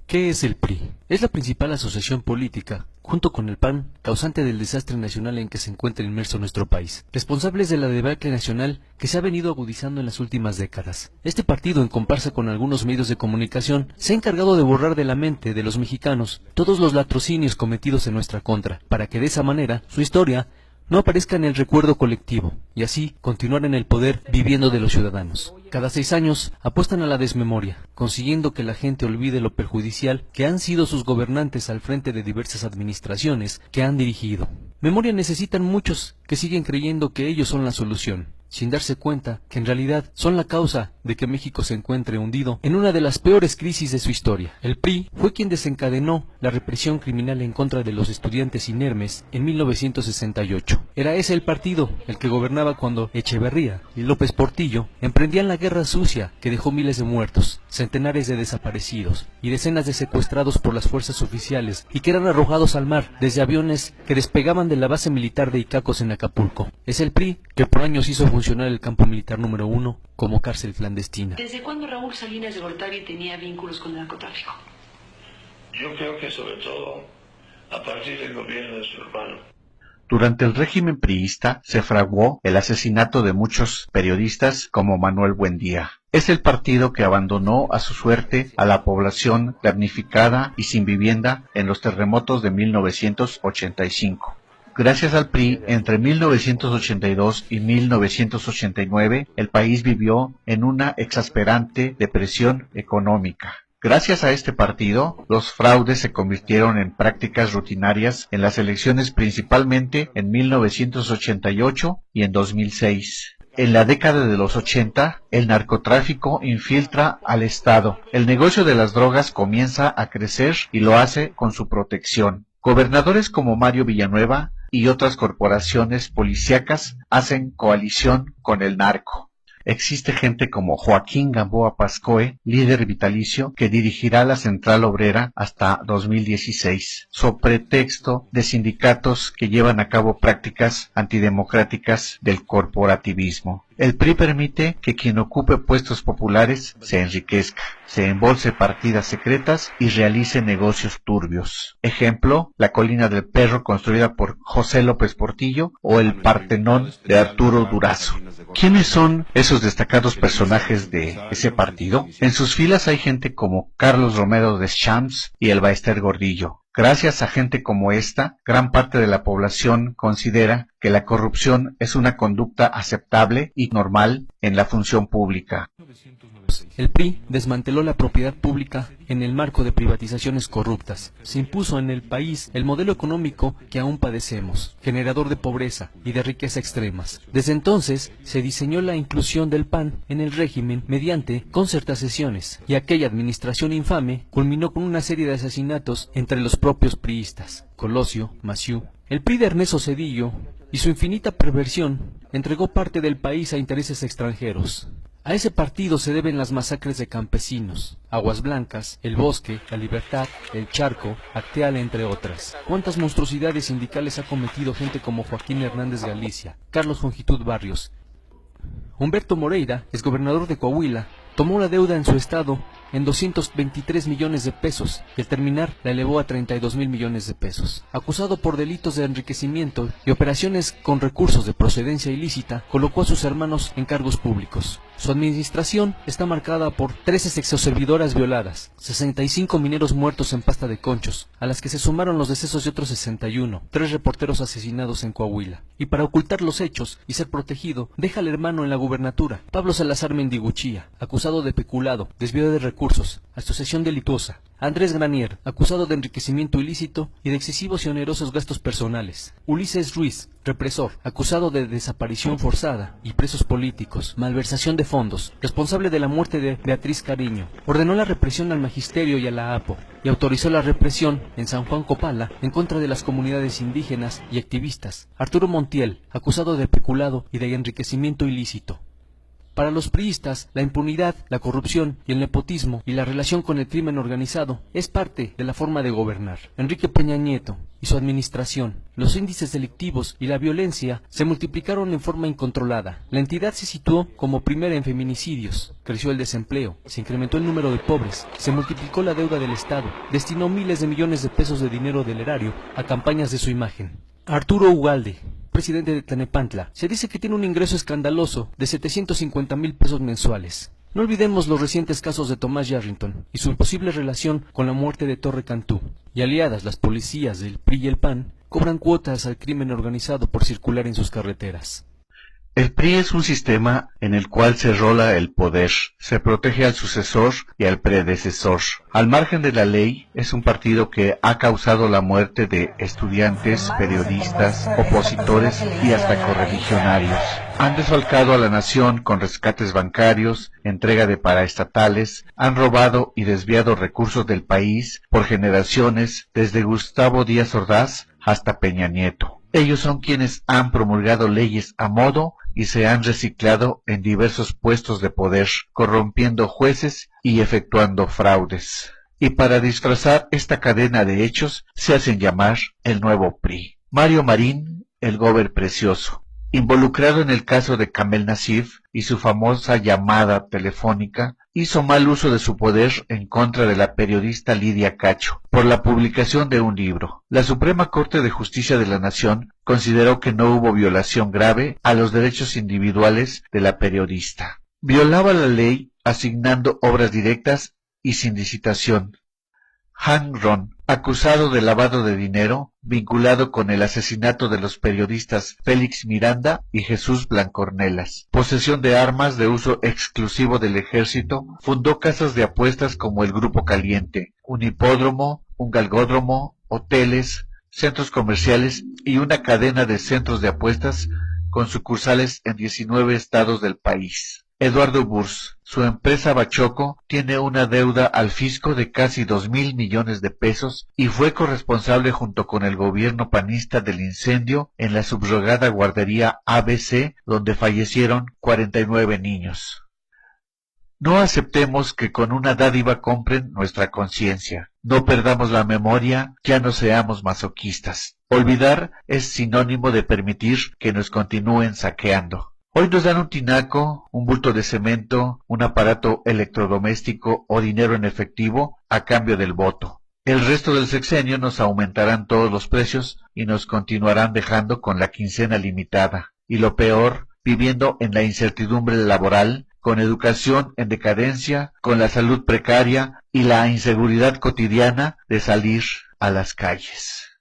¿Qué es el PRI? Es la principal asociación política, junto con el PAN, causante del desastre nacional en que se encuentra inmerso nuestro país, responsables de la debacle nacional que se ha venido agudizando en las últimas décadas. Este partido, en comparsa con algunos medios de comunicación, se ha encargado de borrar de la mente de los mexicanos todos los latrocinios cometidos en nuestra contra, para que de esa manera su historia no aparezca en el recuerdo colectivo, y así continuar en el poder viviendo de los ciudadanos. Cada 6 años apuestan a la desmemoria, consiguiendo que la gente olvide lo perjudicial que han sido sus gobernantes al frente de diversas administraciones que han dirigido. Memoria necesitan muchos que siguen creyendo que ellos son la solución, sin darse cuenta que en realidad son la causa de que México se encuentre hundido en una de las peores crisis de su historia. El PRI fue quien desencadenó la represión criminal en contra de los estudiantes inermes en 1968. Era ese el partido el que gobernaba cuando Echeverría y López Portillo emprendían la guerra sucia que dejó miles de muertos, centenares de desaparecidos y decenas de secuestrados por las fuerzas oficiales y que eran arrojados al mar desde aviones que despegaban de la base militar de Icacos en Acapulco. Es el PRI que por años hizo funcionar el campo militar número 1 como cárcel clandestina. ¿Desde cuándo Raúl Salinas de Gortari tenía vínculos con el narcotráfico? Yo creo que sobre todo a partir del gobierno de su hermano. Durante el régimen priista se fraguó el asesinato de muchos periodistas como Manuel Buendía. Es el partido que abandonó a su suerte a la población damnificada y sin vivienda en los terremotos de 1985. Gracias al PRI, entre 1982 y 1989, el país vivió en una exasperante depresión económica. Gracias a este partido, los fraudes se convirtieron en prácticas rutinarias en las elecciones, principalmente en 1988 y en 2006. En la década de los 80, el narcotráfico infiltra al Estado. El negocio de las drogas comienza a crecer y lo hace con su protección. Gobernadores como Mario Villanueva y otras corporaciones policíacas hacen coalición con el narco. Existe gente como Joaquín Gamboa Pascoe, líder vitalicio, que dirigirá la Central Obrera hasta 2016, sobre pretexto de sindicatos que llevan a cabo prácticas antidemocráticas del corporativismo. El PRI permite que quien ocupe puestos populares se enriquezca, se embolse partidas secretas y realice negocios turbios. Ejemplo, la Colina del Perro construida por José López Portillo o el Partenón de Arturo Durazo. ¿Quiénes son esos destacados personajes de ese partido? En sus filas hay gente como Carlos Romero Deschamps y el Baester Gordillo. Gracias a gente como esta, gran parte de la población considera que la corrupción es una conducta aceptable y normal en la función pública. El PRI desmanteló la propiedad pública en el marco de privatizaciones corruptas. Se impuso en el país el modelo económico que aún padecemos, generador de pobreza y de riqueza extremas. Desde entonces se diseñó la inclusión del PAN en el régimen mediante concertaciones, y aquella administración infame culminó con una serie de asesinatos entre los propios priistas. Colosio, Maciú, el PRI de Ernesto Zedillo y su infinita perversión entregó parte del país a intereses extranjeros. A ese partido se deben las masacres de campesinos, Aguas Blancas, El Bosque, La Libertad, El Charco, Acteal, entre otras. ¿Cuántas monstruosidades sindicales ha cometido gente como Joaquín Hernández Galicia, Carlos Longitud Barrios? Humberto Moreira, exgobernador de Coahuila, tomó la deuda en su estado en 223 millones de pesos y al terminar la elevó a 32,000 millones de pesos. Acusado por delitos de enriquecimiento y operaciones con recursos de procedencia ilícita, colocó a sus hermanos en cargos públicos. Su administración está marcada por 13 sexoservidoras violadas, 65 mineros muertos en pasta de conchos, a las que se sumaron los decesos de otros 61, 3 reporteros asesinados en Coahuila. Y para ocultar los hechos y ser protegido, deja al hermano en la gubernatura, Pablo Salazar Mendiguchía, acusado de peculado, desvío de recursos, asociación delictuosa. Andrés Granier, acusado de enriquecimiento ilícito y de excesivos y onerosos gastos personales. Ulises Ruiz, represor, acusado de desaparición forzada y presos políticos, malversación de fondos, responsable de la muerte de Beatriz Cariño. Ordenó la represión al magisterio y a la APO, y autorizó la represión en San Juan Copala en contra de las comunidades indígenas y activistas. Arturo Montiel, acusado de peculado y de enriquecimiento ilícito. Para los priistas, la impunidad, la corrupción y el nepotismo y la relación con el crimen organizado es parte de la forma de gobernar. Enrique Peña Nieto y su administración, los índices delictivos y la violencia se multiplicaron en forma incontrolada. La entidad se situó como primera en feminicidios, creció el desempleo, se incrementó el número de pobres, se multiplicó la deuda del Estado, destinó miles de millones de pesos de dinero del erario a campañas de su imagen. Arturo Ugalde, presidente de Tlanepantla, se dice que tiene un ingreso escandaloso de 750,000 pesos mensuales. No olvidemos los recientes casos de Tomás Yarrington y su posible relación con la muerte de Torre Cantú. Y aliadas, las policías del PRI y el PAN cobran cuotas al crimen organizado por circular en sus carreteras. El PRI es un sistema en el cual se rola el poder, se protege al sucesor y al predecesor. Al margen de la ley, es un partido que ha causado la muerte de estudiantes, periodistas, opositores y hasta correligionarios. Han desfalcado a la nación con rescates bancarios, entrega de paraestatales, han robado y desviado recursos del país por generaciones, desde Gustavo Díaz Ordaz hasta Peña Nieto. Ellos son quienes han promulgado leyes a modo y se han reciclado en diversos puestos de poder, corrompiendo jueces y efectuando fraudes. Y para disfrazar esta cadena de hechos, se hacen llamar el nuevo PRI. Mario Marín, el gober precioso, involucrado en el caso de Kamel Nacif y su famosa llamada telefónica, hizo mal uso de su poder en contra de la periodista Lidia Cacho por la publicación de un libro. La Suprema Corte de Justicia de la Nación consideró que no hubo violación grave a los derechos individuales de la periodista. Violaba la ley asignando obras directas y sin licitación. Han Ron, acusado de lavado de dinero, vinculado con el asesinato de los periodistas Félix Miranda y Jesús Blancornelas. Posesión de armas de uso exclusivo del ejército, fundó casas de apuestas como el Grupo Caliente, un hipódromo, un galgódromo, hoteles, centros comerciales y una cadena de centros de apuestas con sucursales en 19 estados del país. Eduardo Burs, su empresa Bachoco, tiene una deuda al fisco de casi 2,000 millones de pesos y fue corresponsable junto con el gobierno panista del incendio en la subrogada guardería ABC, donde fallecieron 49 niños. No aceptemos que con una dádiva compren nuestra conciencia. No perdamos la memoria, ya no seamos masoquistas. Olvidar es sinónimo de permitir que nos continúen saqueando. Hoy nos dan un tinaco, un bulto de cemento, un aparato electrodoméstico o dinero en efectivo a cambio del voto. El resto del sexenio nos aumentarán todos los precios y nos continuarán dejando con la quincena limitada. Y lo peor, viviendo en la incertidumbre laboral, con educación en decadencia, con la salud precaria y la inseguridad cotidiana de salir a las calles.